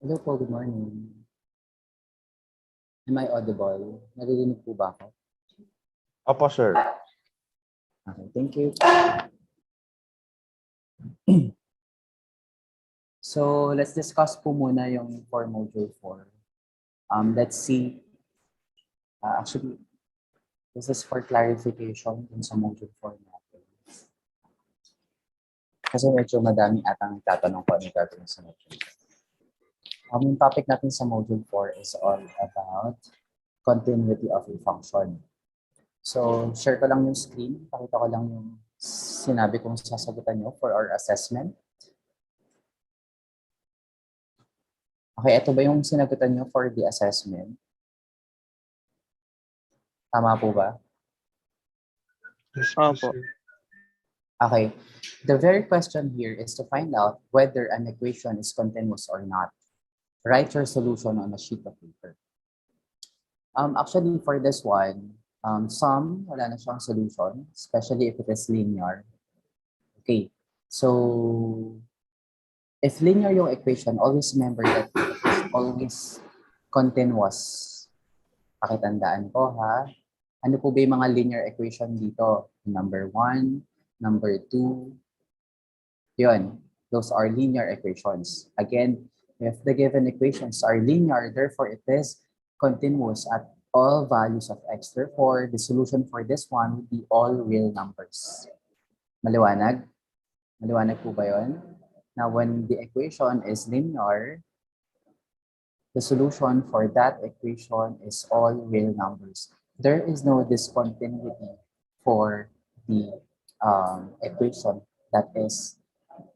Hello po, good morning. Am I audible? Naririnig po ba ako? Opo, sir. Okay, thank you. So, let's discuss po muna yung for module 4. Let's see. Actually, this is for clarification dun sa module 4 natin. Kasi medyo madami atang tatanong ko ano gagawin sa module 4. Yung topic natin sa module 4 is all about continuity of a function. So, share ko lang yung screen. Pakita ko lang yung sinabi kong sasagutan nyo for our assessment. Okay, ito ba yung sinagutan nyo for the assessment? Tama po ba? Yes, Opo. sir. Okay. The very question here is to find out whether an equation is continuous or not. Write your solution on a sheet of paper. Actually, for this one, wala na siyang solution, especially if it is linear. Okay. So, if linear yung equation, always remember that it is always continuous. Pakitandaan ko ha. Ano po ba yung mga linear equation dito? Number 1, number 2. Yun. Those are linear equations. Again, if the given equations are linear, therefore it is continuous at all values of x. Therefore, the solution for this one would be all real numbers. Maliwanag? Maliwanag po ba yun? Now, when the equation is linear, the solution for that equation is all real numbers. There is no discontinuity for the equation that is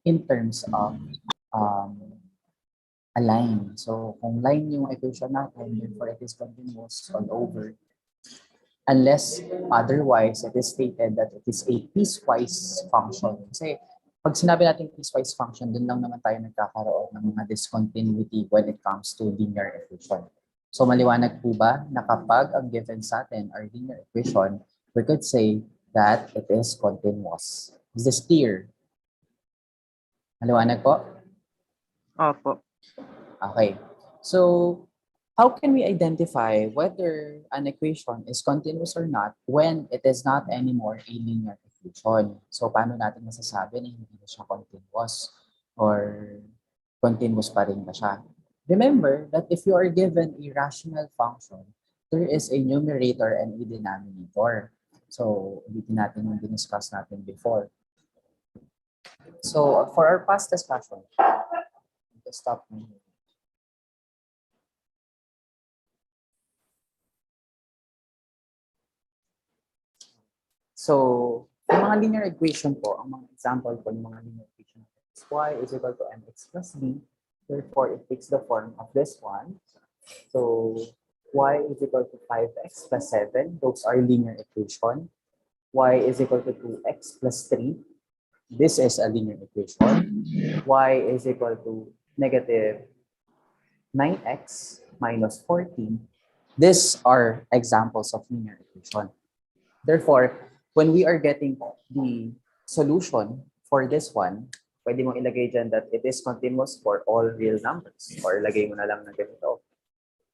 in terms of a line. So, kung line yung equation natin, therefore it is continuous all over. Unless otherwise, it is stated that it is a piecewise function. Kasi pag sinabi natin piecewise function, dun lang naman tayo nagkakaroon ng mga discontinuity when it comes to linear equation. So maliwanag po ba na kapag ang given sa atin are linear equation, we could say that it is continuous. Is this clear? Maliwanag po? Opo. Okay. So, how can we identify whether an equation is continuous or not when it is not anymore a linear equation? So, paano natin masasabi na hindi na siya continuous or continuous pa rin ba siya? Remember that if you are given a rational function, there is a numerator and a denominator. So, ulitin natin yung diniscuss natin before. So, for our past discussion, let's stop here. So, yung mga linear equation po, ang mga example po ng mga linear equation is y is equal to mx plus b. Therefore, it takes the form of this one. So, y is equal to 5x plus 7. Those are linear equation. Y is equal to 2x plus 3. This is a linear equation. Y is equal to negative 9x minus 14. These are examples of linear equation. Therefore, when we are getting the solution for this one, pwede mong ilagay dyan that it is continuous for all real numbers. Or ilagay mo na lang na ganito.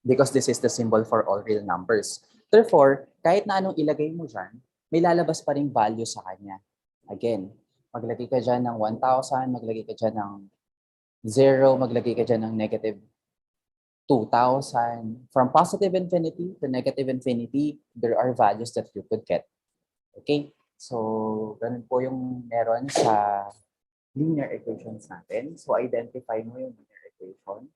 Because this is the symbol for all real numbers. Therefore, kahit na anong ilagay mo dyan, may lalabas pa ring value sa kanya. Again, maglagay ka dyan ng 1,000, maglagay ka dyan ng 0, maglagay ka dyan ng negative 2,000. From positive infinity to negative infinity, there are values that you could get. Okay? So, ganun po yung meron sa linear equations natin. So, identify mo yung linear equation.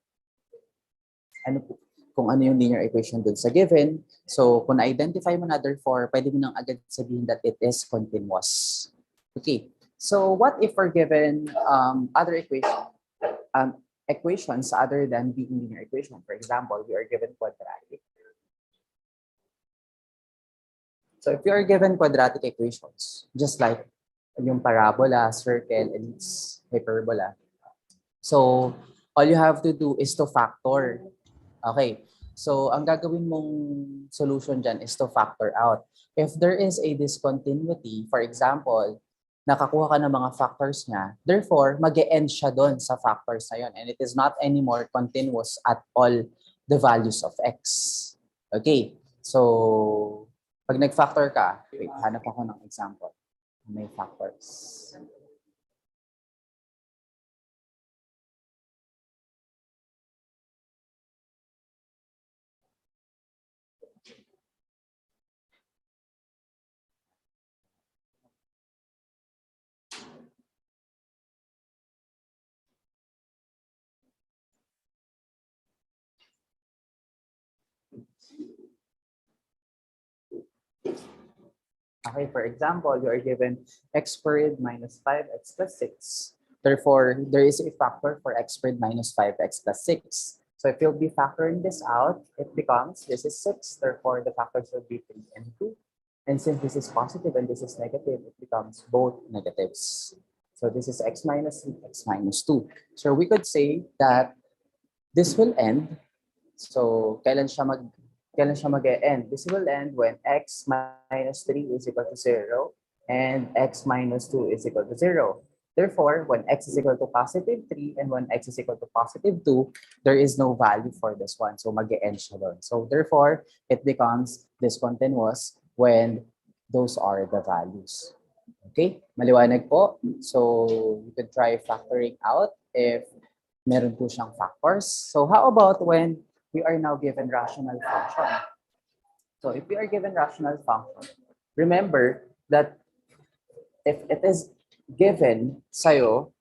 Ano po? Kung ano yung linear equation dun sa given. So, kung na-identify mo na, therefore, pwede mo nang agad sabihin that it is continuous. Okay. So, what if we're given other equations other than being linear equation? For example, we are given quadratic. So if you are given quadratic equations, just like yung parabola, circle, ellipse, hyperbola. So all you have to do is to factor. Okay. So ang gagawin mong solution dyan is to factor out. If there is a discontinuity, for example, nakakuha ka ng mga factors niya, therefore, mag-e-end siya doon sa factors na yun. And it is not anymore continuous at all the values of x. Okay, so pag nag-factor ka, wait, hanap ako ng example. May factors. Okay, for example, you are given x squared minus 5x plus 6. Therefore, there is a factor for x squared minus 5x plus 6. So if you'll be factoring this out, it becomes, this is 6. Therefore, the factors will be 3 and 2. And since this is positive and this is negative, it becomes both negatives. So this is x minus 3, x minus 2. So we could say that this will end. So kailan siya mag-e-end? This will end when x minus 3 is equal to 0 and x minus 2 is equal to 0. Therefore, when x is equal to positive 3 and when x is equal to positive 2, there is no value for this one. So mag-e-end siya doon. So therefore, it becomes discontinuous when those are the values. Okay? Maliwanag po. So you could try factoring out if meron po siyang factors. So how about when we are now given rational function? So if we are given rational function, remember that if it is given sa'yo,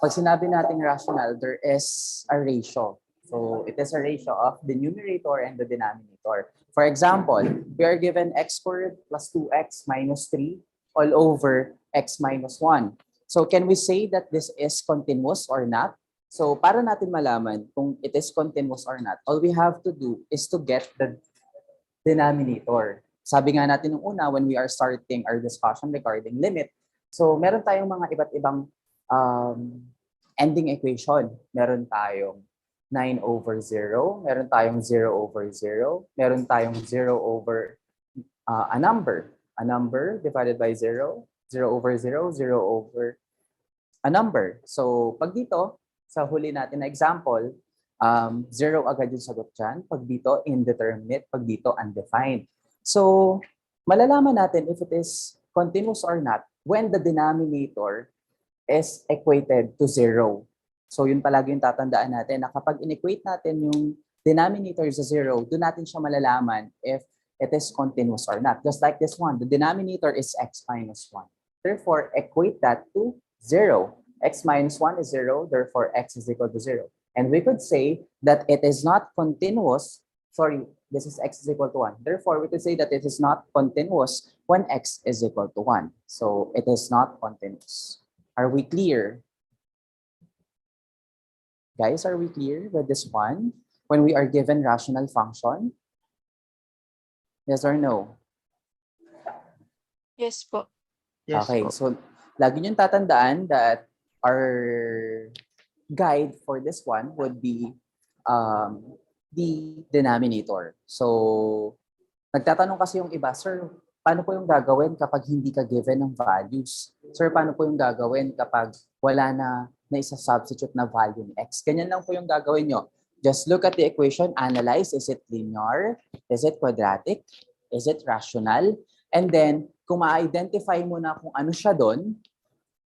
pag sinabi nating rational, there is a ratio. So it is a ratio of the numerator and the denominator. For example, we are given x squared plus 2x minus 3 all over x minus 1. So can we say that this is continuous or not? So para natin malaman kung it is continuous or not, all we have to do is to get the denominator. Sabi nga natin nung una when we are starting our discussion regarding limit, so meron tayong mga iba't ibang ending equation. Meron tayong 9 over 0, meron tayong 0 over 0, meron tayong 0 over a number divided by 0, 0 over 0, 0 over a number. So pag dito, sa huli natin na example, 0 agad yung sagot dyan. Pag dito, indeterminate. Pag dito, undefined. So, malalaman natin if it is continuous or not when the denominator is equated to 0. So, yun palagi yung tatandaan natin na kapag in-equate natin yung denominator sa 0, doon natin siya malalaman if it is continuous or not. Just like this one, the denominator is x minus 1. Therefore, equate that to 0. X minus 1 is 0, therefore x is equal to 0. And we could say that it is not continuous, this is x is equal to 1. Therefore, we could say that it is not continuous when x is equal to 1. So it is not continuous. Are we clear? Guys, are we clear with this one? When we are given rational function? Yes or no? Yes po. Yes Okay, po. so lagi niyong tatandaan that our guide for this one would be the denominator. So, nagtatanong kasi yung iba, sir, paano po yung gagawin kapag hindi ka given ng values? Sir, paano po yung gagawin kapag wala na isa-substitute na value ni x? Ganyan lang po yung gagawin nyo. Just look at the equation, analyze, is it linear? Is it quadratic? Is it rational? And then, kung ma-identify mo na kung ano siya doon,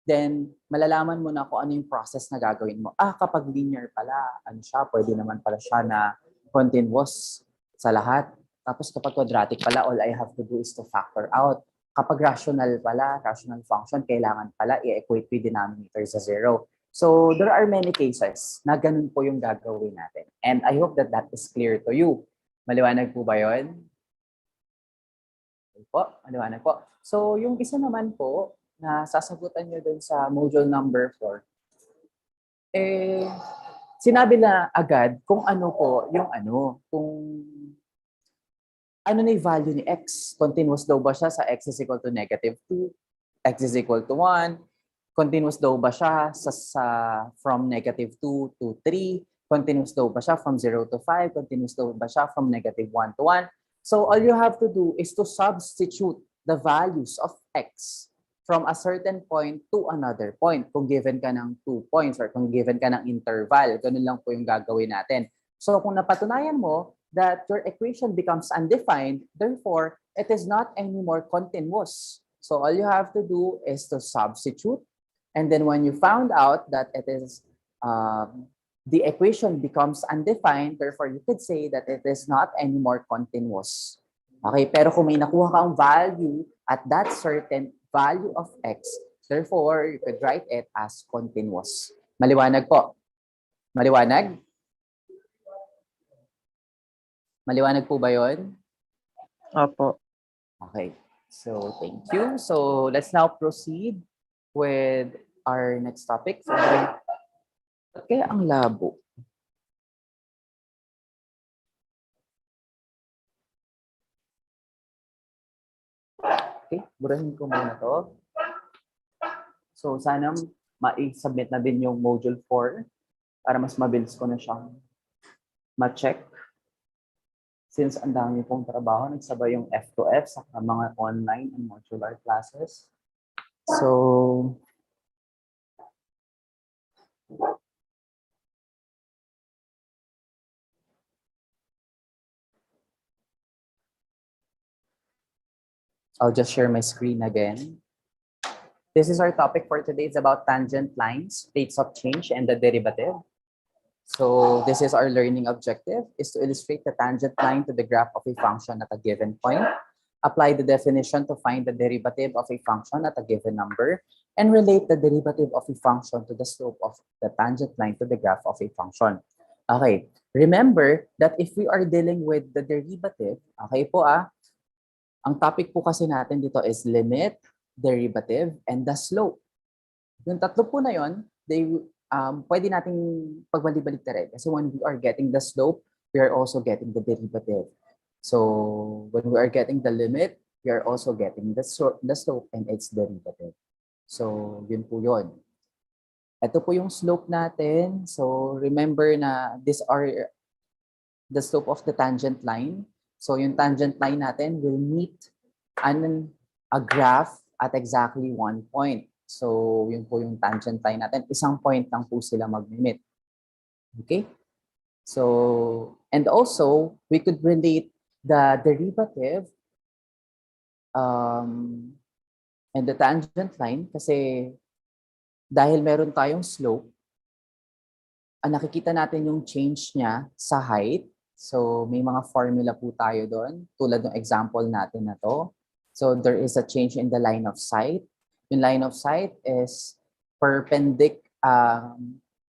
then malalaman mo na kung ano yung process na gagawin mo. Kapag linear pala, ano siya, pwede naman pala siya na continuous sa lahat. Tapos kapag quadratic pala, all I have to do is to factor out. Kapag rational pala, rational function, kailangan pala i-equate yung denominator sa 0. So there are many cases na ganun po yung gagawin natin. And I hope that that is clear to you. Maliwanag po ba yun? Po, maliwanag po. So yung isa naman po, na sasagutan nyo dun sa module number 4, sinabi na agad kung ano po yung kung ano na yung value ni x. Continuous daw ba siya sa x is equal to negative 2, x is equal to 1, continuous daw ba siya sa from negative 2 to 3, continuous daw ba siya from 0 to 5, continuous daw ba siya from negative 1 to 1. So all you have to do is to substitute the values of x from a certain point to another point. Kung given ka ng 2 points or kung given ka ng interval, ganun lang po yung gagawin natin. So kung napatunayan mo that your equation becomes undefined, therefore, it is not anymore continuous. So all you have to do is to substitute. And then when you found out that it is the equation becomes undefined, therefore you could say that it is not anymore continuous. Okay, pero kung may nakuha kang value at that certain value of x, therefore you could write it as continuous. Maliwanag po? Maliwanag? Maliwanag po ba yun? Opo. Okay, so thank you. So let's now proceed with our next topic. So, kaya ang labo. Okay, burahin ko muna to. So sana ma-submit na din yung module 4 para mas mabilis ko na siyang ma-check. Since ang dami pong trabaho, nagsabay yung F to F sa mga online and modular classes. So, I'll just share my screen again. This is our topic for today. It's about tangent lines, rates of change, and the derivative. So this is our learning objective, is to illustrate the tangent line to the graph of a function at a given point, apply the definition to find the derivative of a function at a given number, and relate the derivative of a function to the slope of the tangent line to the graph of a function. Okay, remember that if we are dealing with the derivative, okay po ang topic po kasi natin dito is limit, derivative, and the slope. Yung tatlo po na yun, pwede nating pagbalik-balik na rin. Kasi when we are getting the slope, we are also getting the derivative. So when we are getting the limit, we are also getting the slope and its derivative. So yun po yun. Ito po yung slope natin. So remember na these are the slope of the tangent line. So yung tangent line natin will meet a graph at exactly 1 point. So yun po yung tangent line natin. Isang point lang po sila mag-meet. Okay? So, and also, we could relate the derivative and the tangent line kasi dahil meron tayong slope, nakikita natin yung change niya sa height. So may mga formula po tayo doon tulad ng example natin na to. So there is a change in the line of sight. Yung line of sight is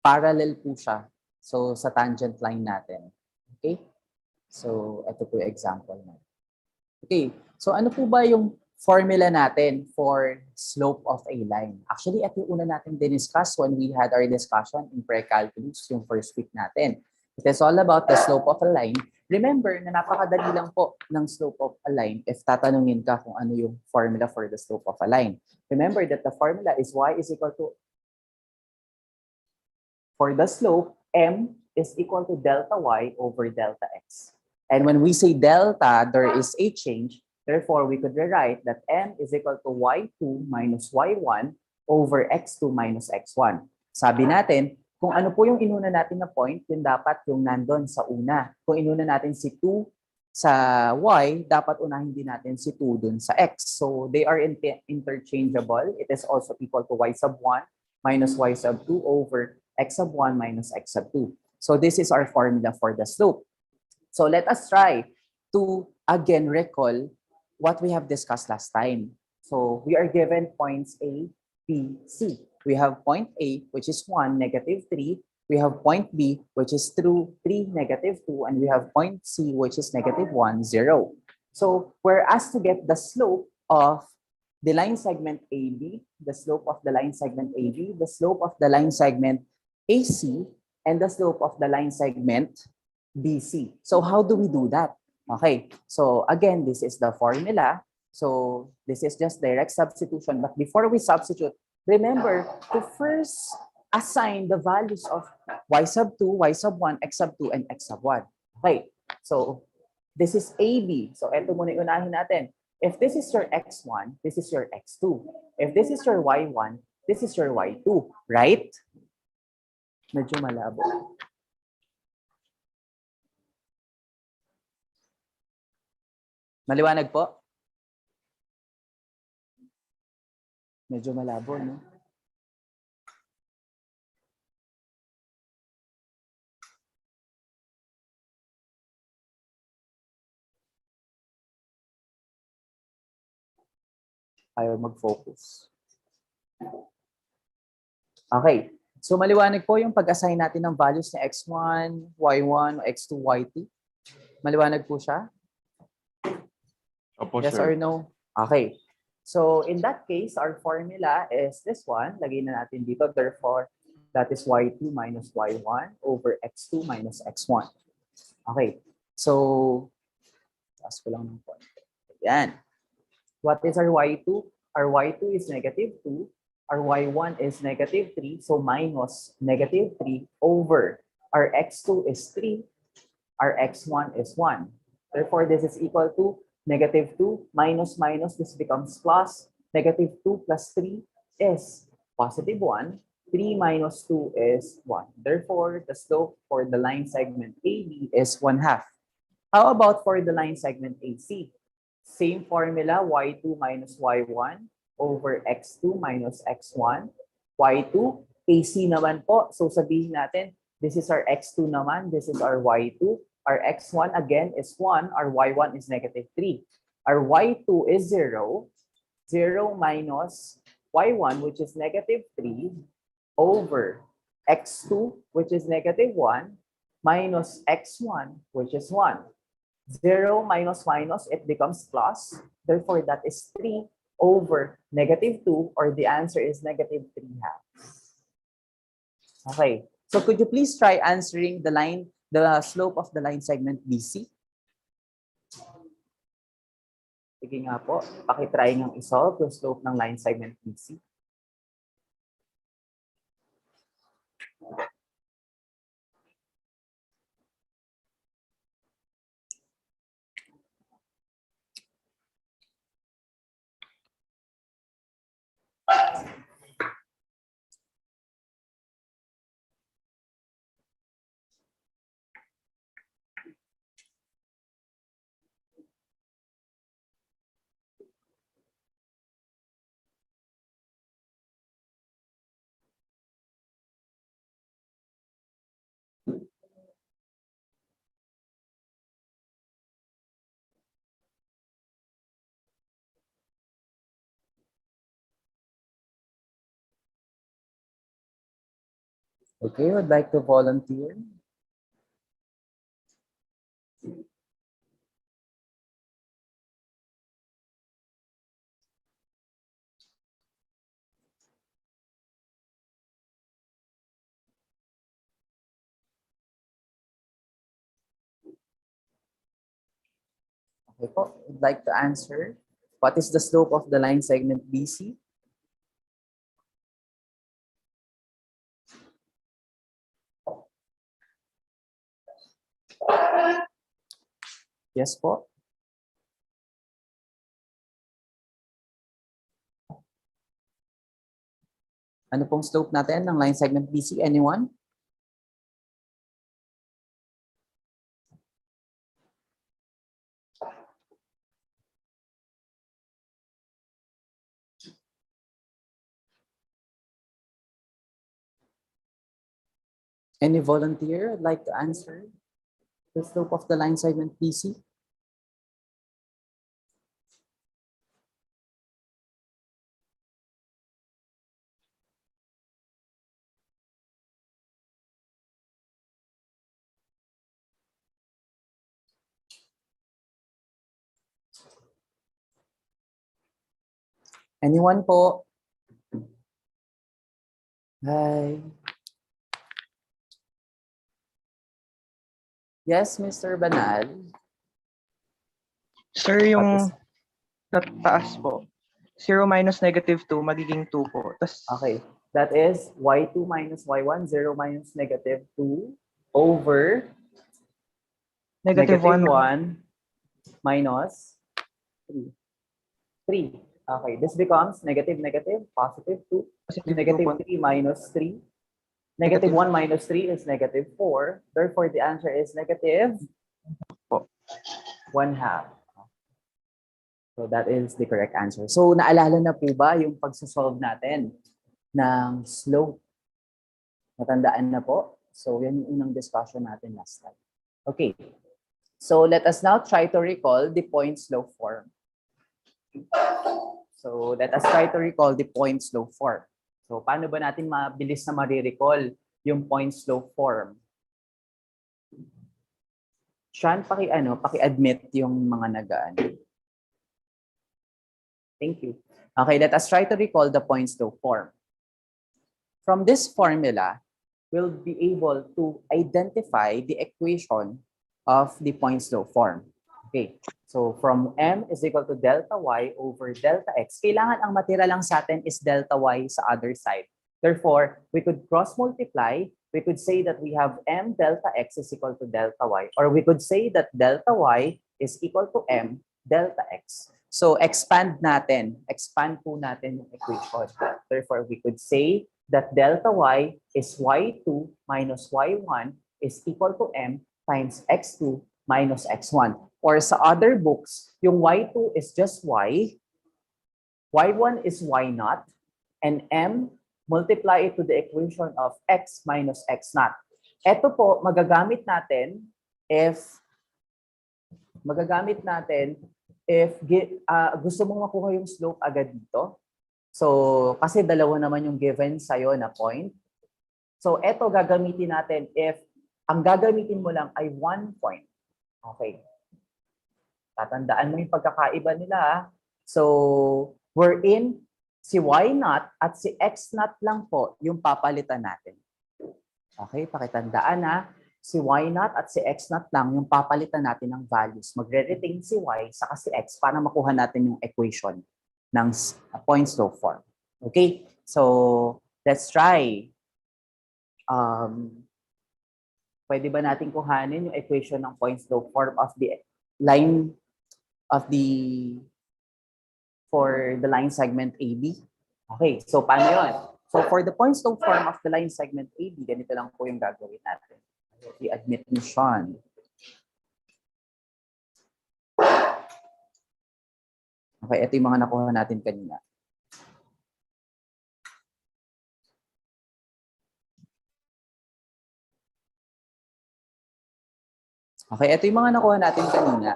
parallel po siya. So sa tangent line natin. Okay? So ito po yung example natin. Okay. So ano po ba yung formula natin for slope of a line? Actually, ito yung una natin diniscuss when we had our discussion in pre-calculus yung first week natin. It is all about the slope of a line. Remember na napakadali lang po ng slope of a line if tatanungin ka kung ano yung formula for the slope of a line. Remember that the formula is y is equal to, for the slope, m is equal to delta y over delta x. And when we say delta, there is a change. Therefore, we could rewrite that m is equal to y2 minus y1 over x2 minus x1. Sabi natin, kung ano po yung inuna natin na point, yun dapat yung nandun sa una. Kung inuna natin si 2 sa y, dapat unahin din natin si 2 dun sa x. So they are interchangeable. It is also equal to y sub 1 minus y sub 2 over x sub 1 minus x sub 2. So this is our formula for the slope. So let us try to again recall what we have discussed last time. So we are given points A, B, C. We have point A, which is 1, negative 3. We have point B, which is 3, negative 2. And we have point C, which is negative 1, 0. So we're asked to get the slope of the line segment AB, the slope of the line segment AB, the slope of the line segment AC, and the slope of the line segment BC. So how do we do that? Okay, so again, this is the formula. So this is just direct substitution. But before we substitute, remember to first assign the values of y sub 2, y sub 1, x sub 2, and x sub 1. Okay, so this is AB. So ito muna yung unahin natin. If this is your x1, this is your x2. If this is your y1, this is your y2, right? Medyo malabo. Maliwanag po? Medyo malabo, no? Ayaw mag-focus. Okay. So maliwanag po yung pag-assign natin ng values ni x1, y1, x2, y2. Maliwanag po siya? Opo, Yes sir. or no? Okay. So in that case, our formula is this one. Lagay na natin dito. Therefore, that is y2 minus y1 over x2 minus x1. Okay. So, taas ko lang ng point. Ayan. What is our y2? Our y2 is negative 2. Our y1 is negative 3. So minus negative 3 over our x2 is 3. Our x1 is 1. Therefore, this is equal to negative 2 minus minus. This becomes plus. Negative 2 plus 3 is positive 1. 3 minus 2 is 1. Therefore, the slope for the line segment AB is 1/2. How about for the line segment AC? Same formula, y2 minus y1 over x2 minus x1. y2, AC naman po. So sabihin natin, this is our x2 naman, this is our y2. Our x1 again is 1, our y1 is negative 3. Our y2 is 0. 0 minus y1, which is negative 3, over x2, which is negative 1, minus x1, which is 1. 0 minus minus, it becomes plus. Therefore, that is 3 over negative 2, or the answer is negative 3/2. Okay. So could you please try answering the slope of the line segment BC? Sige nga po. Pakitry niyong isolve yung slope ng line segment BC. Okay, would like to volunteer? Okay po, would like to answer. What is the slope of the line segment BC? Yes po. Ano pong slope natin ng line segment BC? Anyone? Any volunteer would like to answer the slope of the line segment BC? Anyone po? Hi. Yes, Mr. Banal. Sir, yung taas po. 0 minus negative 2, magiging 2 po. Tas, Okay. That is y2 minus y1, 0 minus negative 2 over negative 1. 1 minus 3. 3. Okay, this becomes negative, negative, positive 2. Positive Negative 2. 3 minus 3. Negative 1 minus 3 is negative 4. Therefore, the answer is negative Po. 1/2. So that is the correct answer. So naalala na po ba yung pagsasolve natin ng slope? Natandaan na po? So yan yung unang discussion natin last time. Okay. So let us now try to recall the point slope form. So let us try to recall the point slope form. So paano ba natin mabilis na ma-recall yung point slope form? Sean, paki-admit yung mga nagaan. Thank you. Okay, let us try to recall the point slope form. From this formula, we'll be able to identify the equation of the point slope form. Okay, so from m is equal to delta y over delta x, kailangan ang matira lang sa atin is delta y sa other side. Therefore, we could cross multiply. We could say that we have m delta x is equal to delta y, or we could say that delta y is equal to m delta x. So expand po natin yung equation. Therefore, we could say that delta y is y2 minus y1 is equal to m times x2 minus x1. Or sa other books, yung y2 is just y, y1 is y0, and m, multiply it to the equation of x minus x0. Ito po, magagamit natin if gusto mong makuha yung slope agad dito. So, kasi dalawa naman yung given sa'yo na point. So, eto gagamitin natin if ang gagamitin mo lang ay 1 point. Okay. Tatandaan mo yung pagkakaiba nila. So, wherein si y0 at si x0 lang po yung papalitan natin. Okay, pakitandaan na. Si y0 at si x0 lang yung papalitan natin ng values. Magre-retain si y saka si x para makuha natin yung equation ng point slope form. Okay? So, let's try. Pwede ba natin kuhanin yung equation ng point slope form of the line of for the line segment AB? Okay, so paano yun? So, for the point slope form of the line segment AB, ganito lang po yung gagawin natin. I-admit ni Sean. Okay, ito yung mga nakuha natin kanina. Okay, ito yung mga nakuha natin kanina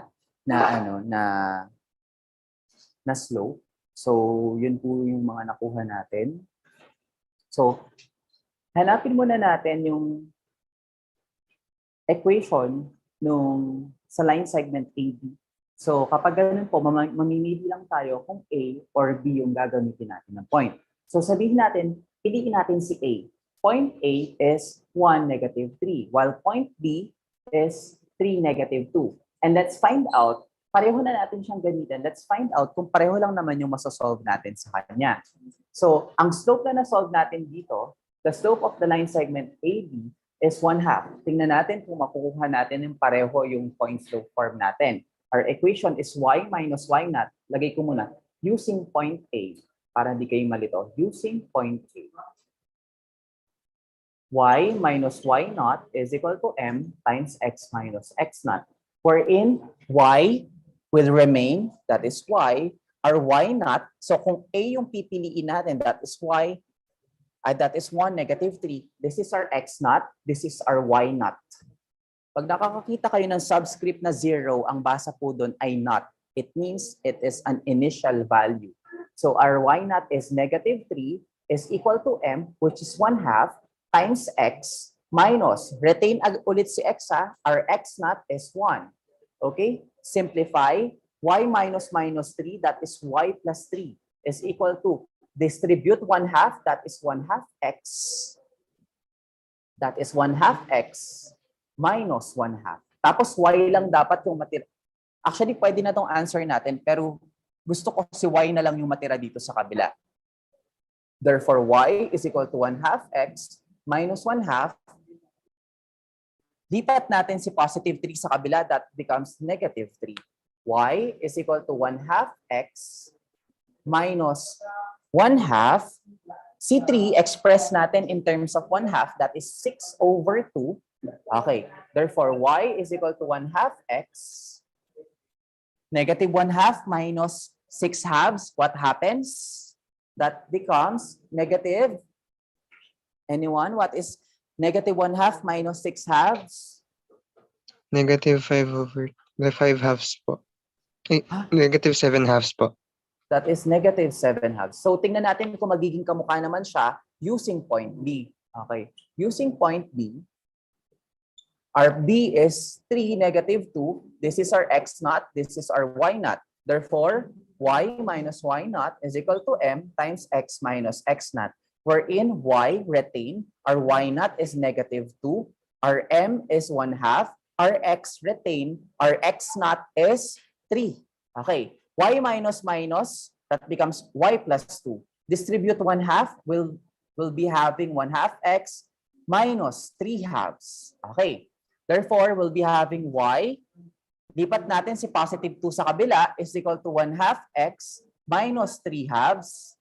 na slope. So, yun po yung mga nakuha natin. So, hanapin muna natin yung equation sa line segment AB. So, kapag ganun po, mamimili lang tayo kung A or B yung gagamitin natin ng point. So, sabihin natin, piliin natin si A. Point A is 1, negative 3, while point B is 3, negative 2. And let's find out, pareho na natin siyang gamitin. Let's find out kung pareho lang naman yung masasolve natin sa kanya. So, ang slope na nasolve natin dito, the slope of the line segment AB is 1/2. Tingnan natin kung makukuha natin yung pareho yung point slope form natin. Our equation is y minus y0. Lagay ko muna, using point A, para hindi kayo malito. Using point A. Y minus y0 is equal to m times x minus x0. Wherein y will remain, that is y, our y0. So kung A yung pipiliin natin, that is y, that is 1, negative 3. This is our x0. This is our y0. Pag nakakakita kayo ng subscript na 0, ang basa po doon ay not. It means it is an initial value. So our y0 is negative 3 is equal to m, which is 1/2, times x minus, retain ulit si x ha, our x0 is 1. Okay? Simplify, y minus minus 3, that is y plus 3, is equal to, distribute 1/2, that is 1/2 x. That is 1/2 x minus 1/2. Tapos y lang dapat yung matira. Actually, pwede na tong answer natin, pero gusto ko si y na lang yung matira dito sa kabila. Therefore, y is equal to 1/2 x minus 1/2. Lipat natin si positive 3 sa kabila, that becomes negative 3. Y is equal to 1/2 x minus 1/2. Si 3, express natin in terms of 1/2. That is 6/2. Okay. Therefore, y is equal to 1/2 x. Negative 1/2 minus 6/2. What happens? That becomes negative. Anyone? What is negative 1/2 minus 6/2? Negative 5 over the 5 halves po. Negative 7 halves po. That is negative 7/2. So, tingnan natin kung magiging kamukha naman siya using point B. Okay. Using point B, our B is 3, negative 2. This is our x naught. This is our y naught. Therefore, y minus y naught is equal to m times x minus x naught. Wherein y retain, our y naught is negative 2. Our m is 1/2. Our x retain, our x naught is 3. Okay. Y minus minus, that becomes y plus 2. Distribute 1/2, will be having 1/2 x minus 3/2. Okay. Therefore, we'll be having y. Lipat natin si positive 2 sa kabila is equal to 1/2 x minus 3/2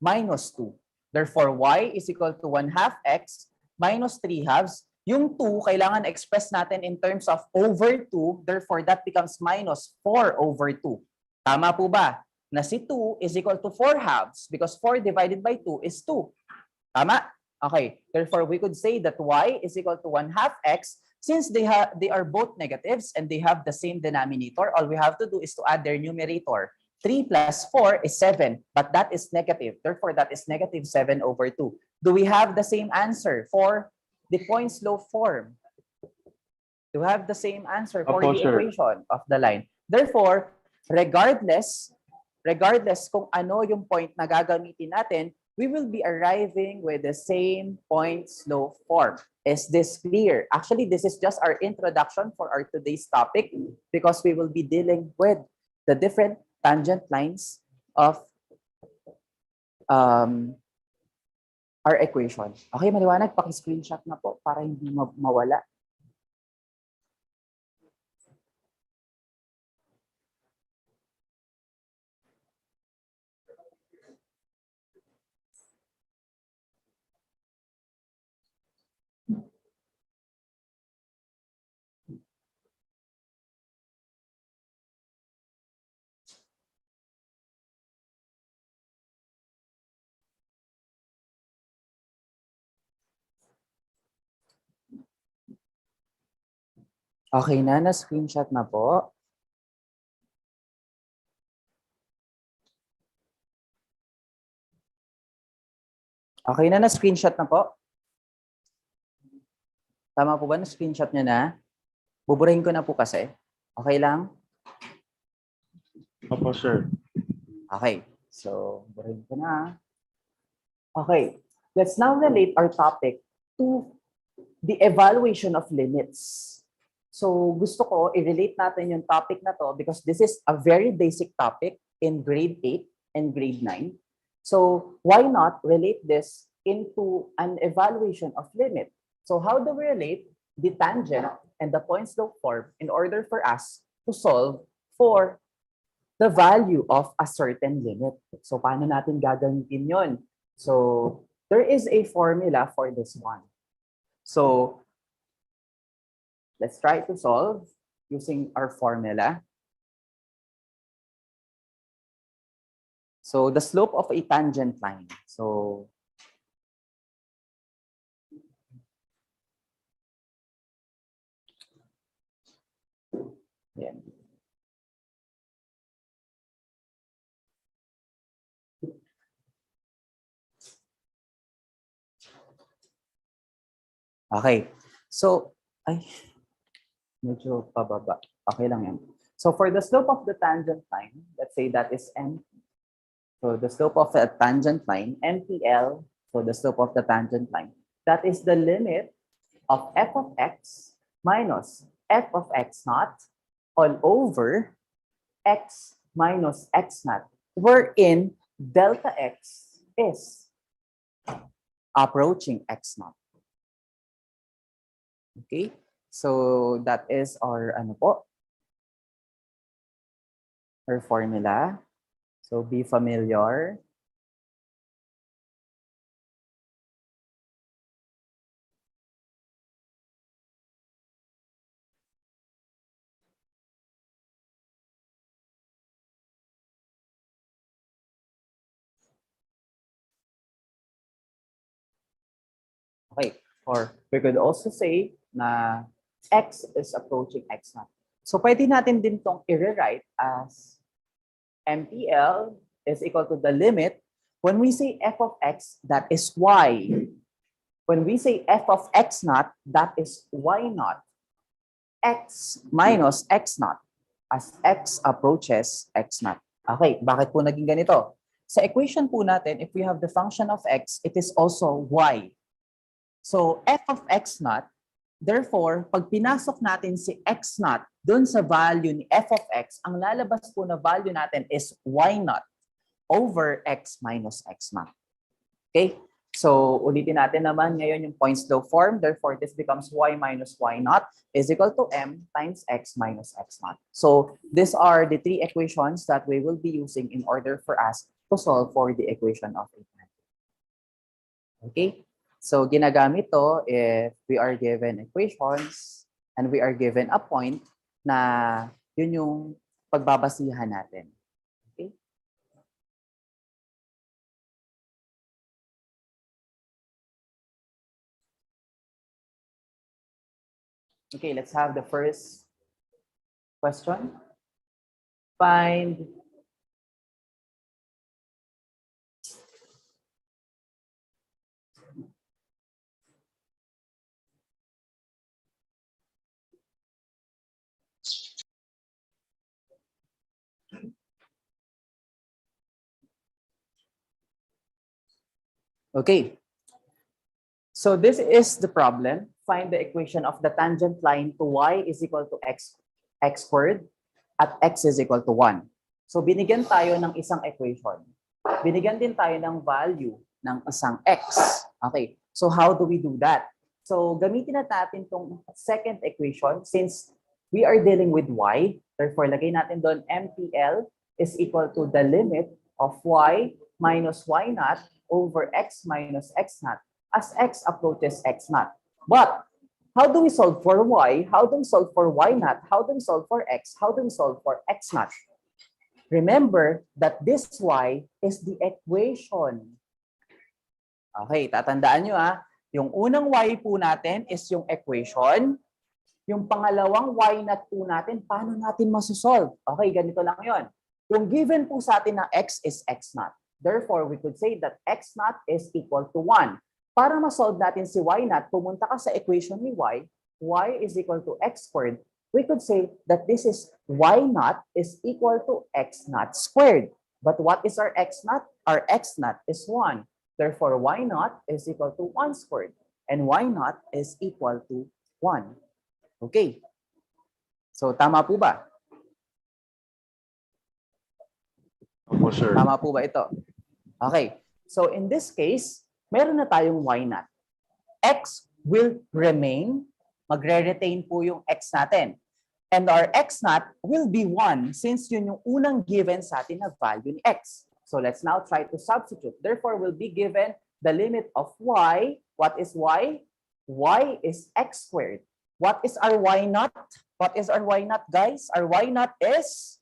minus 2. Therefore, y is equal to 1/2 x minus 3/2. Yung 2, kailangan express natin in terms of over 2. Therefore, that becomes minus 4/2. Tama po ba? Na si 2 is equal to 4/2 because 4 divided by 2 is 2. Tama? Okay. Therefore, we could say that y is equal to 1/2 x. Since they are both negatives and they have the same denominator, all we have to do is to add their numerator. 3 plus 4 is 7, but that is negative. Therefore, that is negative 7/2. Do we have the same answer for the points law form? To have the same answer for Opo, the sir. equation of the line. Therefore, regardless kung ano yung point na gagamitin natin, we will be arriving with the same points law form. Is this clear? Actually, this is just our introduction for our today's topic because we will be dealing with the different tangent lines of our equation. Okay, maliwanag. Paki-screenshot na po para hindi mawala. Okay na screenshot na po. Okay na screenshot na po. Tama po ba na screenshot niya na? Buburahin ko na po kasi. Okay lang? Opo, sir. Okay. So, buburahin ko na. Okay. Let's now relate our topic to the evaluation of limits. So, gusto ko i-relate natin yung topic na to because this is a very basic topic in grade 8 and grade 9. So, why not relate this into an evaluation of limit? So, how do we relate the tangent and the points law form in order for us to solve for the value of a certain limit? So, paano natin gagamitin yon? So, there is a formula for this one. So, let's try to solve using our formula. So the slope of a tangent line. So yeah. Okay. So medyo pababa. Okay lang yan. So for the slope of the tangent line, let's say that is n. So the slope of a tangent line, NPL, so the slope of the tangent line, that is the limit of f of x minus f of x naught all over x minus x naught, wherein delta x is approaching x naught. Okay, so that is our ano po, her formula. So be familiar. Okay, or we could also say na x is approaching x naught. So pwede natin din tong i-rewrite as MPL is equal to the limit. When we say f of x, that is y. When we say f of x naught, that is y naught. X minus x naught as x approaches x naught. Okay, bakit po naging ganito? Sa equation po natin, if we have the function of x, it is also y. So, f of x naught, therefore, pag pinasok natin si x naught dun sa value ni f of x, ang lalabas po na value natin is y naught over x minus x naught. Okay? So, ulitin natin naman ngayon yung points law form. Therefore, this becomes y minus y naught is equal to m times x minus x naught. So, these are the three equations that we will be using in order for us to solve for the equation of a triangle. Okay? So, ginagamit to if we are given equations and we are given a point na yun yung pagbabasihan natin. Okay? Okay, let's have the first question. Find okay. So this is the problem. Find the equation of the tangent line to y is equal to x squared at x is equal to 1. So binigyan tayo ng isang equation. Binigyan din tayo ng value ng isang x. Okay. So how do we do that? So gamitin na natin tong second equation since we are dealing with y. Therefore, lagay natin doon MPL is equal to the limit of y minus y naught over x minus x naught as x approaches x naught. But how do we solve for y? How do we solve for y naught? How do we solve for x? How do we solve for x naught? Remember that this y is the equation. Okay, tatandaan nyo yung unang y po natin is yung equation. Yung pangalawang y naught po natin, paano natin masosolve? Okay, ganito lang yon. Yung given po sa atin na x is x naught. Therefore, we could say that x naught is equal to 1. Para ma-solve natin si y naught, pumunta ka sa equation ni y is equal to x squared. We could say that this is y naught is equal to x naught squared. But what is our x naught? Our x naught is 1. Therefore, y naught is equal to 1 squared. And y naught is equal to 1. Okay. So, tama po ba? Opo, sir. Tama po ba ito? Okay. So, in this case, meron na tayong y naught. X will remain. Magre-retain po yung x natin. And our x naught will be 1 since yun yung unang given sa atin na value ni x. So let's now try to substitute. Therefore, we'll be given the limit of y. What is y? Y is x squared. What is our y naught? What is our y naught, guys? Our y naught is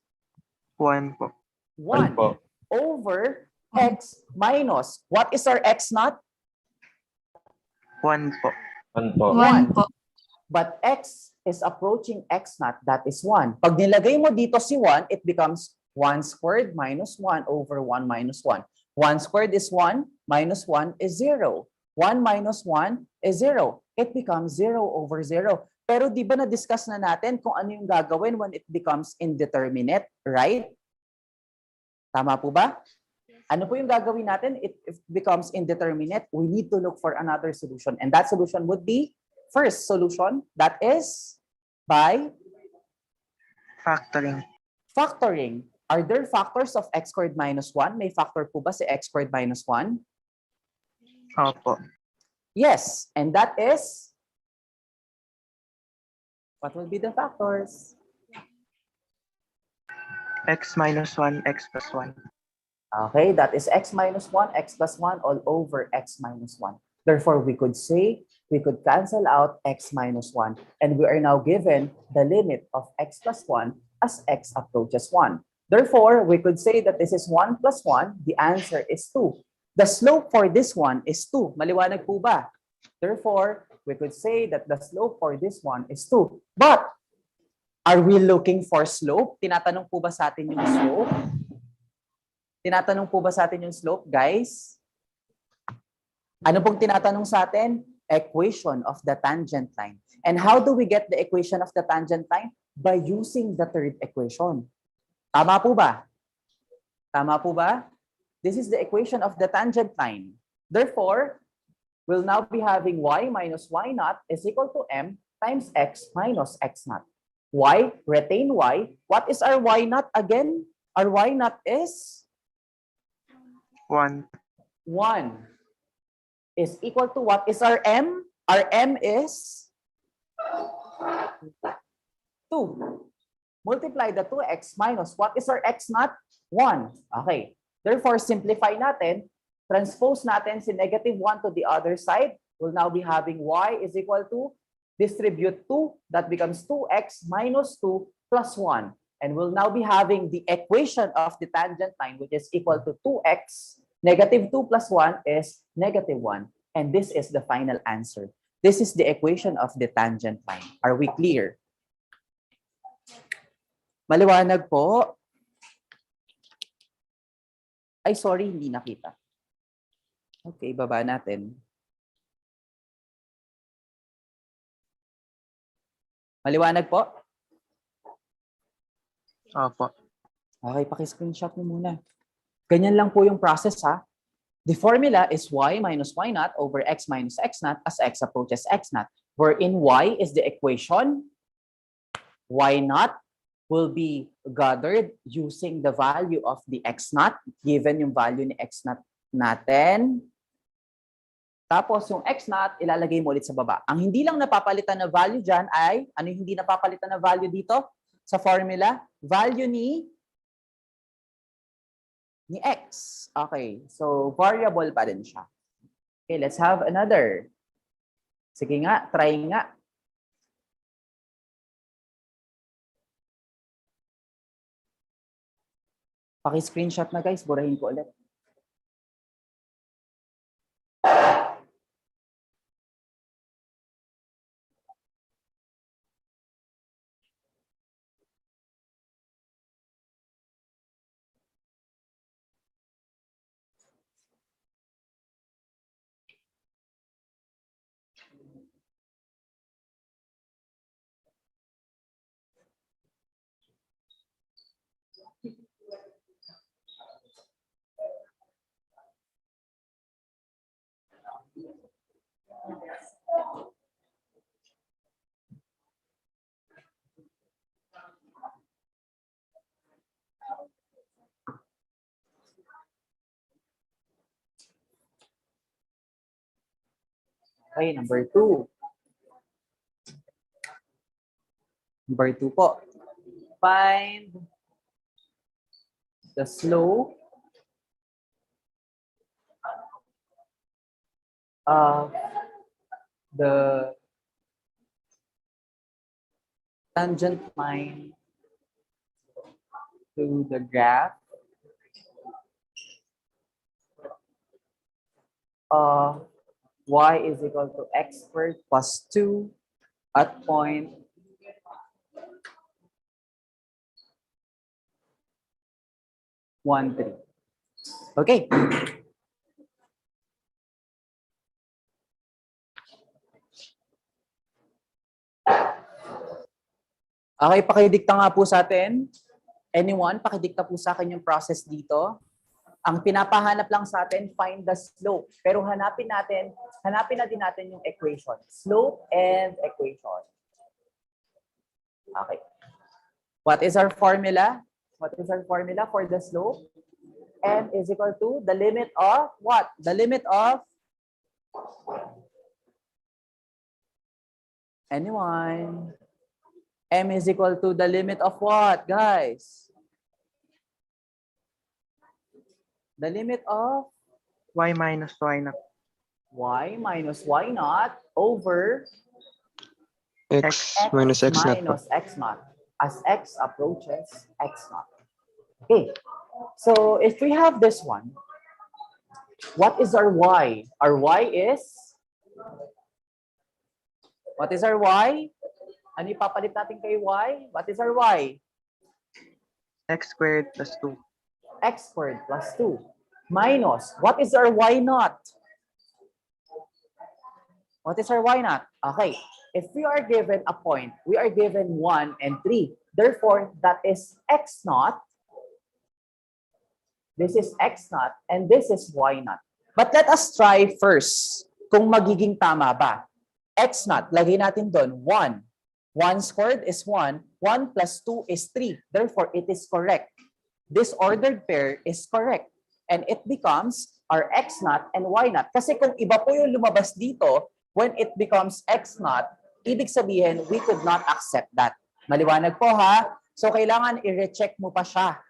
1 po. 1 po. over x minus. What is our x naught? 1 po. 1 po. 1 po. But x is approaching x naught, that is 1. Pag nilagay mo dito si 1, it becomes 1 squared minus 1 over 1 minus 1. 1 squared is 1, minus 1 is 0. 1 minus 1 is 0. It becomes 0 over 0. Pero di ba na-discuss na natin kung ano yung gagawin when it becomes indeterminate, right? Tama po ba? Ano po yung gagawin natin? If it becomes indeterminate, we need to look for another solution. And that solution would be first solution, that is by Factoring. factoring. Are there factors of x squared minus 1? May factor po ba si x squared minus 1? Opo. Yes. And that is? What will be the factors? x minus 1, x plus 1. Okay, that is x minus 1, x plus 1 all over x minus 1. Therefore, we could cancel out x minus 1, and we are now given the limit of x plus 1 as x approaches 1. Therefore, we could say that this is 1 plus 1. The answer is 2. The slope for this one is 2. Maliwanag po ba? Therefore, we could say that the slope for this one is 2. But, are we looking for slope? Tinatanong po ba sa atin yung slope? Tinatanong po ba sa atin yung slope, guys? Ano pong tinatanong sa atin? Equation of the tangent line. And how do we get the equation of the tangent line? By using the third equation. Tama po ba? Tama po ba? This is the equation of the tangent line. Therefore, we'll now be having y minus y naught is equal to m times x minus x naught. Y, retain y. What is our y naught again? Our y naught is 1. 1 is equal to what is our m? Our m is 2. Multiply the 2x minus what is our x naught? 1. Okay. Therefore, simplify natin. Transpose natin si negative 1 to the other side. We'll now be having y is equal to distribute 2. That becomes 2x minus 2 plus 1. And we'll now be having the equation of the tangent line, which is equal to 2x. Negative 2 plus 1 is negative 1. And this is the final answer. This is the equation of the tangent line. Are we clear? Maliwanag po? Ay, sorry, hindi nakita. Okay, baba natin. Maliwanag po? Opo. Okay, paki-screenshot mo muna. Ganyan lang po yung process, ha? The formula is y minus y naught over x minus x naught as x approaches x naught, wherein y is the equation. Y naught will be gathered using the value of the x naught, given yung value ni x naught natin. Tapos yung x naught, ilalagay mo ulit sa baba. Ang hindi lang napapalitan na value dyan ay, ano yung hindi napapalitan na value dito? Sa formula, value ni x. Okay, so variable pa rin siya. Okay, let's have another. Sige nga, try nga. Paki-screenshot na guys, burahin ko ulit. Okay, number 2. Number 2 po. Find the slope of the tangent line to the graph of y is equal to x squared plus 2 at point 1, 3. Okay. Okay, pakidikta nga po sa atin. Anyone, pakidikta po sa akin yung process dito. Ang pinapahanap lang sa atin, find the slope. Pero hanapin na din natin yung equation. Slope and equation. Okay. What is our formula? What is our formula for the slope? M is equal to the limit of what? The limit of anyone? M is equal to the limit of what, guys? The limit of y minus y naught. y minus y naught over X x minus X naught po. minus x naught as x approaches x naught. Okay, so if we have this one, what is our y? Our y is, what is our y? Ano ipapalit natin kay y? What is our y? X squared plus 2. X squared plus 2 minus, what is our y naught? What is our y naught? Okay, if we are given a point, we are given 1 and 3. Therefore, that is x naught. This is x naught and this is y naught. But let us try first kung magiging tama ba. X naught, lagay natin doon 1. 1 squared is 1. 1 plus 2 is 3. Therefore, it is correct. This ordered pair is correct. And it becomes our x naught and y naught. Kasi kung iba po yung lumabas dito, when it becomes x naught, ibig sabihin, we could not accept that. Maliwanag po ha? So, kailangan i-recheck mo pa siya.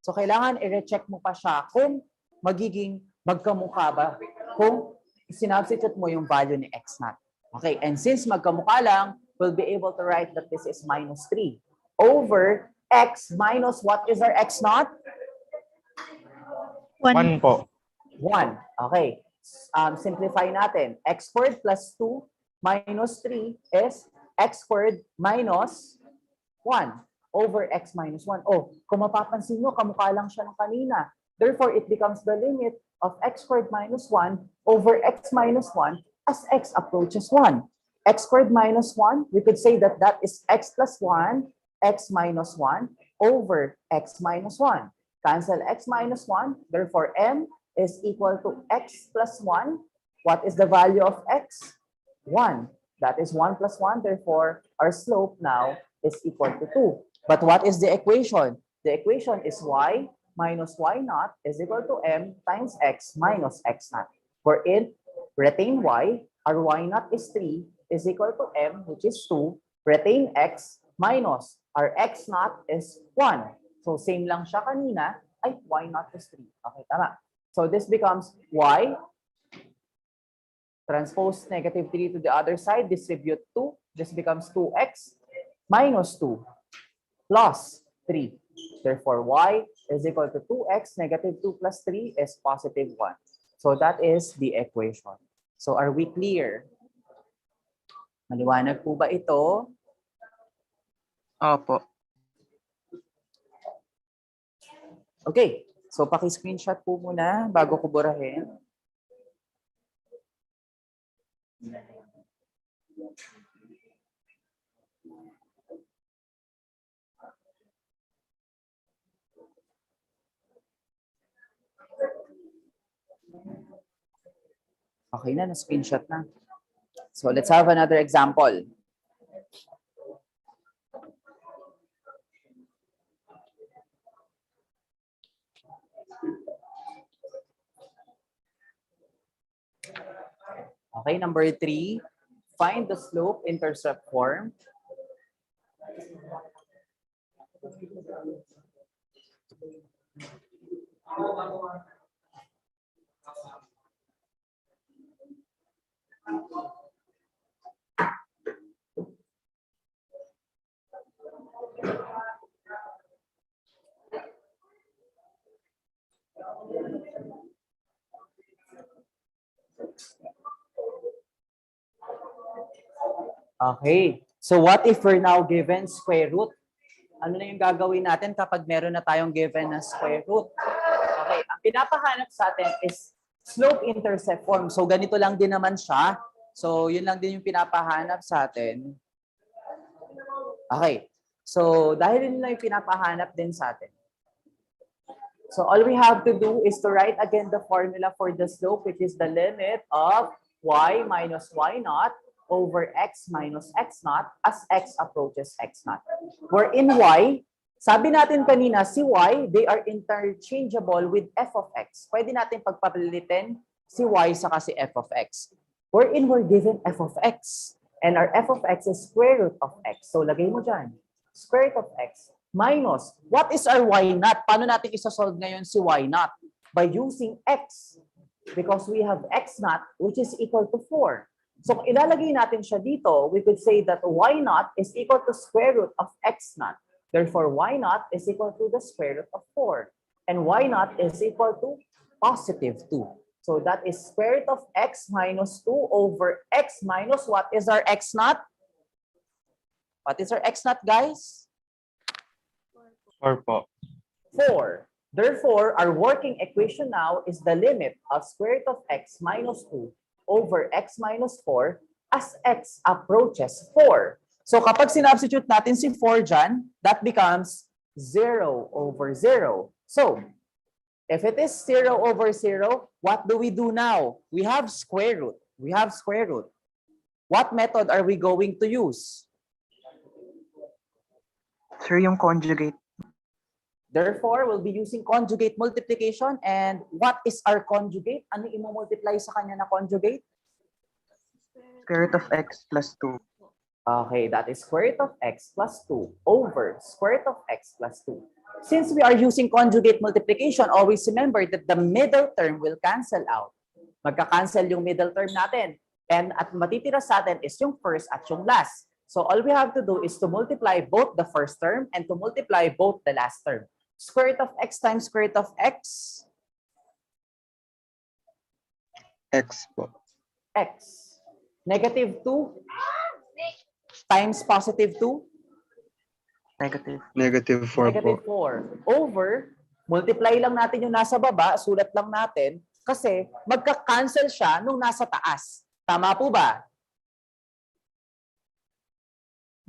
So, kailangan i-recheck mo pa siya kung magiging magkamukha ba. Kung sinubstitute mo yung value ni x naught. Okay, and since magkamukha lang, we'll be able to write that this is minus 3 over x minus what is our x naught? 1 po. 1. Okay. Simplify natin. X squared plus 2 minus 3 is x squared minus 1 over x minus 1. Oh, kung mapapansin nyo, kamukha lang siya ng kanina. Therefore, it becomes the limit of x squared minus 1 over x minus 1 as x approaches 1. X squared minus 1, we could say that that is x plus 1, x minus 1 over x minus 1. Cancel x minus 1, therefore m is equal to x plus 1. What is the value of x? 1. That is 1 plus 1, therefore our slope now is equal to 2. But what is the equation? The equation is y minus y naught is equal to m times x minus x naught. Wherein, retain y, our y naught is 3, is equal to m, which is 2, retain x minus our x naught is 1. So same lang siya kanina, ay y naught is 3. Okay, tama. So this becomes y, transpose negative 3 to the other side, distribute 2, this becomes 2x minus 2 plus 3. Therefore, y is equal to 2x, negative 2 plus 3 is positive 1. So that is the equation. So are we clear? Maliwanag po ba ito? Opo. Okay, so paki-screenshot po muna bago ko burahin. Okay na, na-screenshot na. So let's have another example. Okay, number 3, find the slope intercept form. Okay. So what if we're now given square root? Ano na yung gagawin natin kapag meron na tayong given na square root? Okay. Ang pinapahanap sa atin is slope intercept form. So ganito lang din naman siya. So yun lang din yung pinapahanap sa atin. Okay. So dahil yun lang yung pinapahanap din sa atin. So all we have to do is to write again the formula for the slope, which is the limit of y minus y naught over x minus x naught as x approaches x naught. Wherein y, sabi natin kanina, si y, they are interchangeable with f of x. Pwede natin pagpapalitin si y saka si f of x. Wherein we're given f of x. And our f of x is square root of x. So lagay mo dyan. Square root of x minus, what is our y naught? Paano natin isa-solve ngayon si y naught? by using x because we have x naught which is equal to 4. So kung ilalagay natin siya dito, we could say that y naught is equal to square root of x naught. Therefore, y naught is equal to the square root of 4. And y naught is equal to positive 2. So that is square root of x minus 2 over x minus what is our x naught? What is our x naught, guys? 4 po. 4. Therefore, our working equation now is the limit of square root of x minus 2 over x minus 4 as x approaches 4. So kapag sinubstitute natin si 4 dyan, that becomes 0 over 0. So, if it is 0 over 0, what do we do now? We have square root. We have square root. What method are we going to use? Sir, yung conjugate. Therefore, we'll be using conjugate multiplication. And what is our conjugate? Ano i-multiply sa kanya na conjugate? Square root of x plus 2. Okay, that is square root of x plus 2 over square root of x plus 2. Since we are using conjugate multiplication, always remember that the middle term will cancel out. Magka-cancel yung middle term natin. And at matitira sa atin is yung first at yung last. So all we have to do is to multiply both the first term and to multiply both the last term. Square root of x times square root of x. X po. X. Negative 2 times positive 2. Negative. Negative 4 po. Negative 4 over, multiply lang natin yung nasa baba, sulat lang natin, kasi magka-cancel siya nung nasa taas. Tama po ba?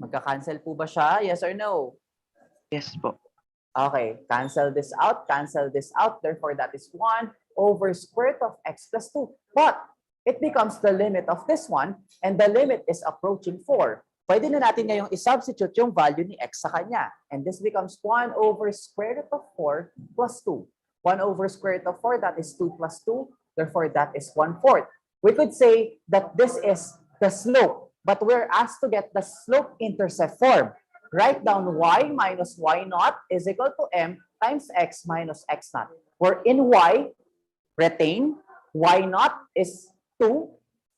Magka-cancel po ba siya? Yes or no? Yes po. Okay, cancel this out, therefore that is 1 over square root of x plus 2. But it becomes the limit of this one, and the limit is approaching 4. Pwede na natin ngayong i-substitute yung value ni x sa kanya. And this becomes 1 over square root of 4 plus 2. 1 over square root of 4, that is 2 plus 2. Therefore, that is 1/4. We could say that this is the slope, but we're asked to get the slope-intercept form. Write down y minus y naught is equal to m times x minus x naught. Where in y, retain, y naught is 2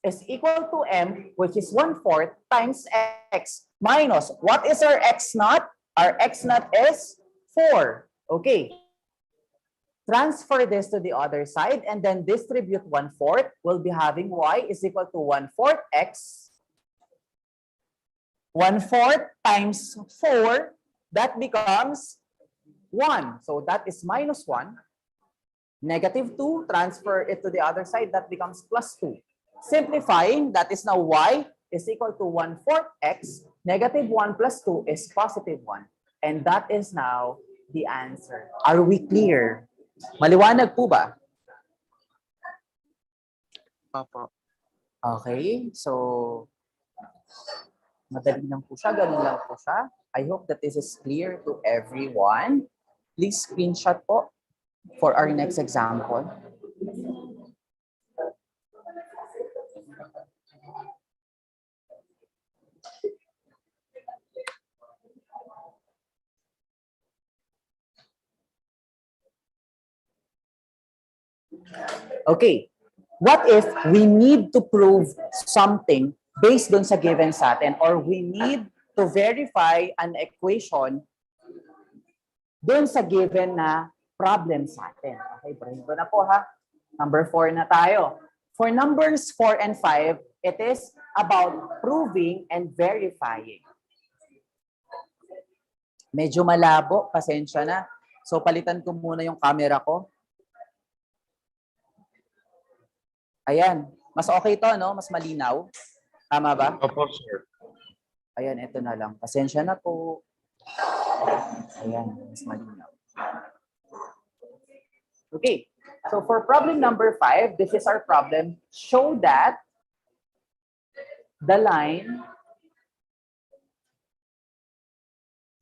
is equal to m, which is 1/4 times x minus, what is our x naught? Our x naught is 4. Okay. Transfer this to the other side and then distribute 1/4. We'll be having y is equal to 1/4 x. 1/4 times 4, that becomes 1. So that is minus 1. Negative 2, transfer it to the other side, that becomes plus 2. Simplifying, that is now y is equal to 1/4 x. Negative 1 plus 2 is positive 1. And that is now the answer. Are we clear? Maliwanag po ba? Opo. Okay, so madali lang po siya, ganun lang po siya. I hope that this is clear to everyone. Please screenshot po for our next example. Okay, what if we need to prove something based dun sa given sa atin, or we need to verify an equation dun sa given na problem sa atin. Okay, brain ko na po ha. Number 4 na tayo. For numbers 4 and 5, it is about proving and verifying. Medyo malabo, pasensya na. So palitan ko muna yung camera ko. Ayan, mas okay to, no? Mas malinaw. Tama ba? Opo, sir. Ayan, ito na lang. Pasensya na po. Ayan, mas malinaw. Okay, so for problem number 5, this is our problem. Show that the line,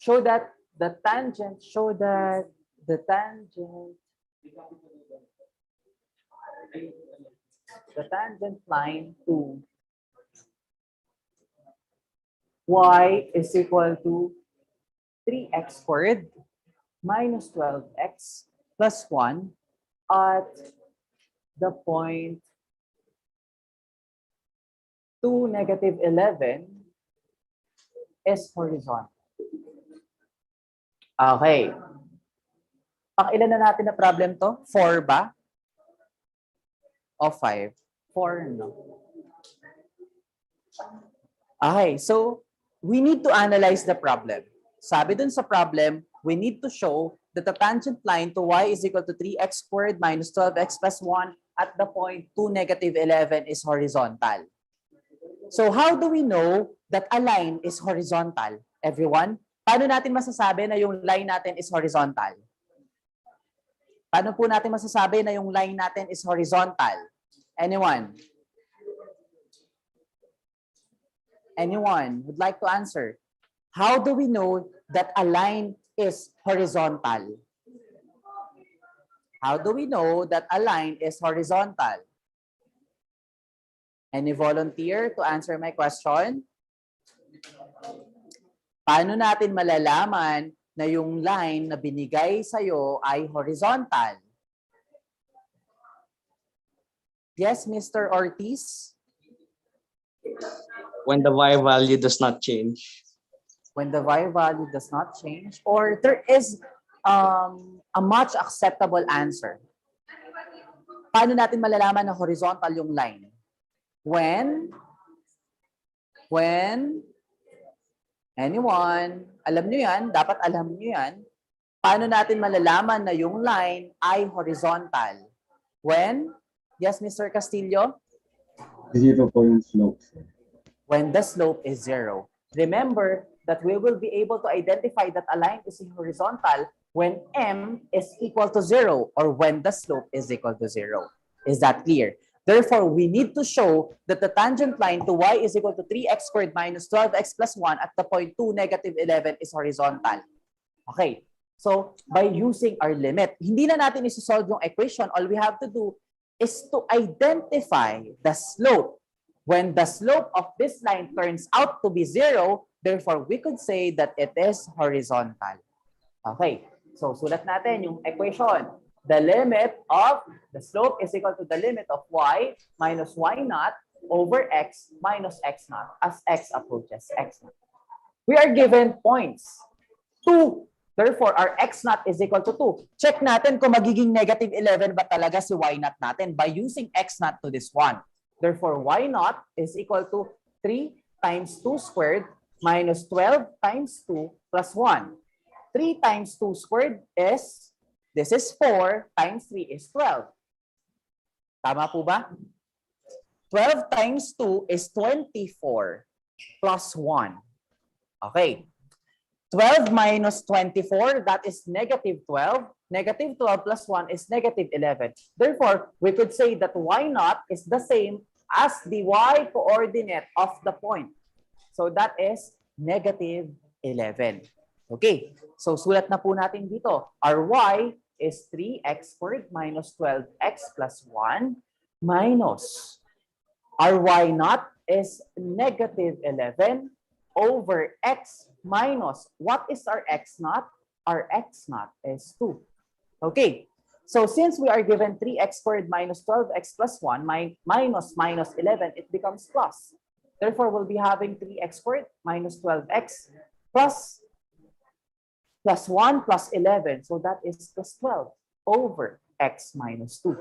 the tangent line to y is equal to 3x squared minus 12x plus 1 at the point 2, -11 is horizontal. Okay. Pang-ilan na natin na problem to? 4 ba? O 5? 4, no? Okay, so we need to analyze the problem. Sabi dun sa problem, we need to show that the tangent line to y is equal to 3x squared minus 12x plus 1 at the point 2, -11 is horizontal. So how do we know that a line is horizontal? Everyone, paano natin masasabi na yung line natin is horizontal? Paano po natin masasabi na yung line natin is horizontal? Anyone? Anyone would like to answer? How do we know that a line is horizontal? How do we know that a line is horizontal? Any volunteer to answer my question? Paano natin malalaman na yung line na binigay sa'yo ay horizontal? Yes, Mr. Ortiz? When the y value does not change. When the y value does not change, or there is a much acceptable answer. Paano natin malalaman na horizontal yung line? When, anyone, alam nyo yan, dapat alam nyo yan. Paano natin malalaman na yung line ay horizontal? When, yes, Mr. Castillo? 0 po yung slope. When the slope is 0. Remember that we will be able to identify that a line is horizontal when m is equal to 0 or when the slope is equal to 0. Is that clear? Therefore, we need to show that the tangent line to y is equal to 3x squared minus 12x plus 1 at the point 2, -11 is horizontal. Okay. So, by using our limit, hindi na natin isi-solve yung equation. All we have to do is to identify the slope. When the slope of this line turns out to be 0, therefore, we could say that it is horizontal. Okay. So, sulat natin yung equation. The limit of the slope is equal to the limit of y minus y naught over x minus x naught as x approaches x naught. We are given points. 2. Therefore, our x naught is equal to 2. Check natin kung magiging -11 ba talaga si y naught natin by using x naught to this one. Therefore, y naught is equal to 3 times 2 squared minus 12 times 2 plus 1. 3 times 2 squared is, this is 4 times 3 is 12. Tama po ba? 12 times 2 is 24 plus 1. Okay. 12 minus 24, that is -12. -12 plus 1 is -11. Therefore, we could say that y naught is the same as the y coordinate of the point. So that is -11. Okay. So sulat na po natin dito. Our y is 3x squared minus 12x plus 1 minus. Our y naught is -11 over x minus. What is our x naught? Our x naught is 2. Okay. So since we are given 3x squared minus 12x plus 1 minus 11, it becomes plus. Therefore, we'll be having 3x squared minus 12x plus 1 plus 11. So that is plus 12 over x minus 2.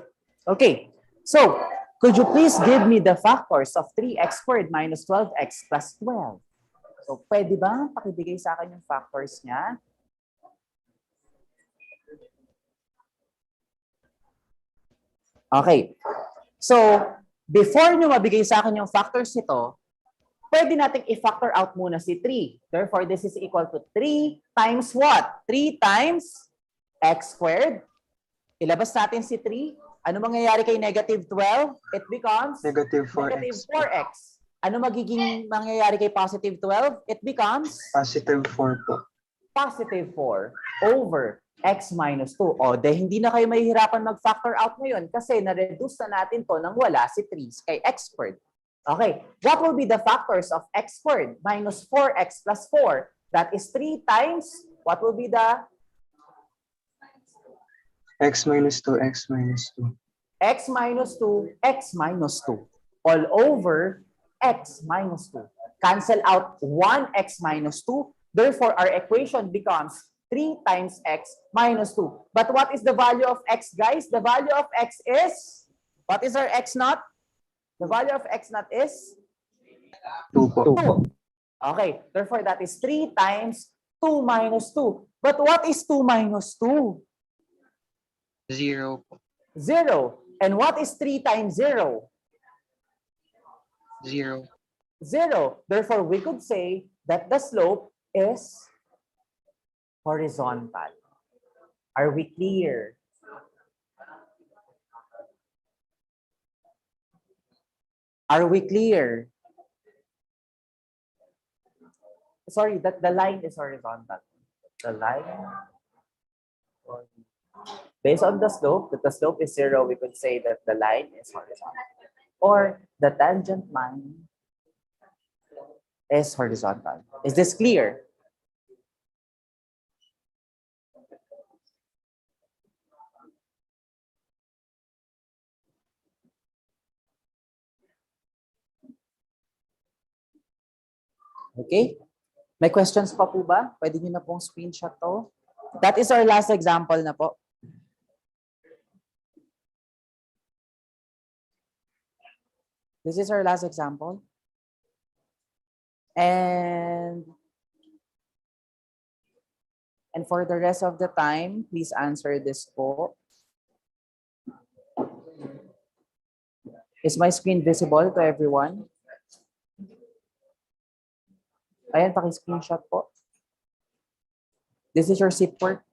Okay. So could you please give me the factors of 3x squared minus 12x plus 12? So pwede ba pakibigay sa akin yung factors niya? Okay. So before nyo mabigay sa akin yung factors nito, pwede nating i-factor out muna si 3. Therefore, this is equal to 3 times what? 3 times x squared. Ilabas natin si 3. Ano mangyayari kay -12? It becomes Negative 4x. -4x. Ano magiging mangyayari kay +12? It becomes Positive 4 po. +4 over x minus 2. O, hindi na kayo mahihirapan mag-factor out ngayon kasi na-reduce na natin to nang wala si 3 kay x squared. Okay, what will be the factors of x squared minus 4x plus 4? That is 3 times, what will be the X minus 2, X minus 2. X minus 2, X minus 2. All over X minus 2. Cancel out 1X minus 2. Therefore, our equation becomes 3 times X minus 2. But what is the value of X, guys? The value of X is, what is our X naught? The value of X naught is 2 po. 2. Okay, therefore that is 3 times 2 minus 2. But what is 2 minus 2? 0 po. 0. And what is 3 times 0? 0. 0. Therefore, we could say that the slope is horizontal. Are we clear? Are we clear? Sorry, that the line is horizontal. The line, based on the slope, that the slope is 0, we could say that the line is horizontal. Or the tangent line is horizontal. Is this clear? Okay? May questions pa po ba? Pwede nyo na pong screenshot to. That is our last example na po. This is our last example. And for the rest of the time, please answer this po. Is my screen visible to everyone? Ayan, paki-screenshot po. This is your seat work.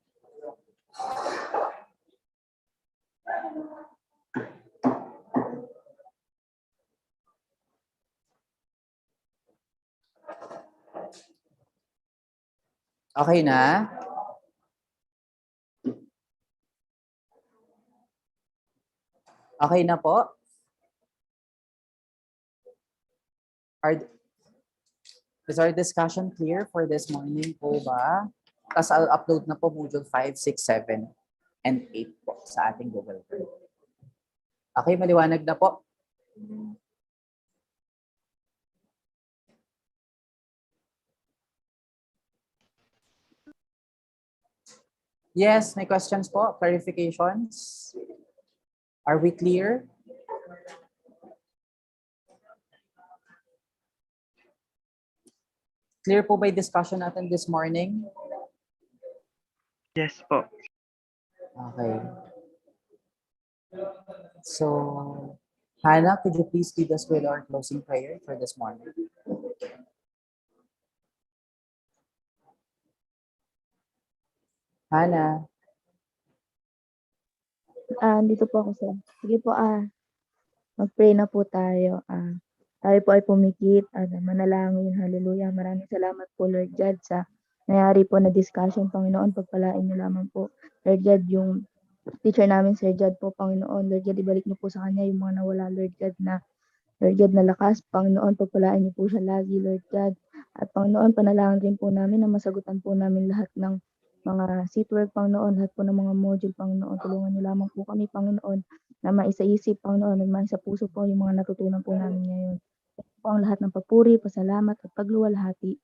Okay na? Okay na po? Is our discussion clear for this morning po ba? Tapos I'll upload na po module 5, 6, 7, and 8 po sa ating Google Drive. Okay, maliwanag na po. Yes, may questions po? Clarifications? Are we clear? Clear po ba yung discussion natin this morning? Yes po. Okay. So, Hannah, could you please lead us with our closing prayer for this morning? Hannah. Dito po ako, sir. Sige po, mag-pray na po tayo. Tayo po ay pumikit at manalangin. Hallelujah. Maraming salamat po, Lord God, sa nangyari po na discussion, Panginoon. Pagpalain niyo lamang po, Lord God, yung teacher namin, Sir Jad po, Panginoon. Lord God, ibalik niyo po sa kanya yung mga nawala, Lord God, na lakas, Panginoon. Pagpalain niyo po siya lagi, Lord God. At Panginoon, panalangin rin po namin na masagutan po namin lahat ng mga seatwork, Panginoon, lahat po ng mga module, Panginoon. Tulungan niyo lamang po kami, Panginoon, na maisaisip, Panginoon, at maisa puso po yung mga natutunan po namin ngayon. Ito po ang lahat ng papuri, pasalamat at pagluwalhati